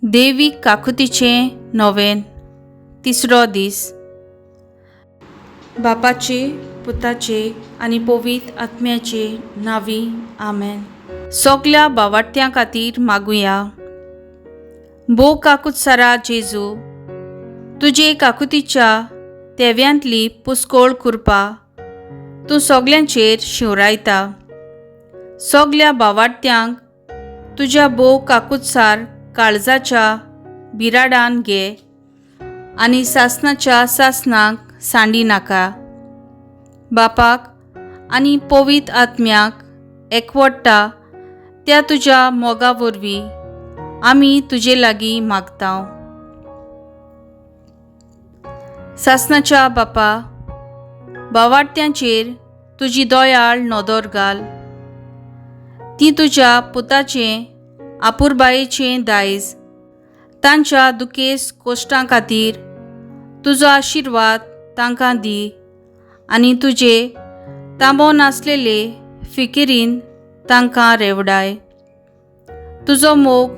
देवीक काकुतीचें नोवेन तिसरो दीस। बापाचे, पुताचे आनी पवित्र आत्म्याचे नांवी आमेन। सगल्या भावार्थ्यां खातीर मागुया। भोव काकुतसारा जेजू, तुजे काकुतीच्या तेव्यांतली पुस्कोळ कृपा तूं सगल्यांचेर शिवरायता। सगल्या भावार्थ्यांक तुज्या भोव काकुतसार काळजाच्या बिराडान घे आनी सासणाच्या सासणाक सांडी नाका। बापाक आनी पवित्र आत्म्याक एकवटता त्या तुज्या मोगा वरवीं आमी तुजे लागीं मागतांव। सासणाच्या बापा, भावार्थ्यांचेर तुजी दयाळ नदर घाल। ती तुज्या पुताचें आपुरबायेचें दायज तांच्या दुखेस्त कोश्टां खातीर तुजो आशिर्वाद तांकां दी आनी तुजे तांबो नासलेले फिकिरीन तांकां रेवडाय। तुजो मोग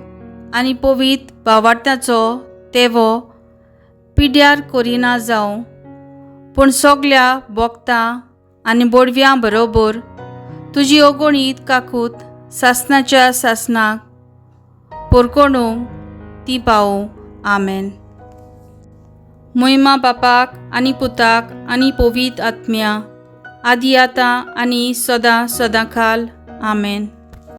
आनी पवित्र भावार्थ्याचो तेवो पिड्यार करिना जावं, पूण सगल्या भोगतां आनी बोडव्यां बरोबर तुजी अगणीत काकूत सासणाच्या सासणाक पोरकोणूंक ती पावूं। आमेन। महिमा बापाक आनी पुताक आनी पवित्र आत्म्या, आदी आतां आनी सदां सदांकाल। आमेन।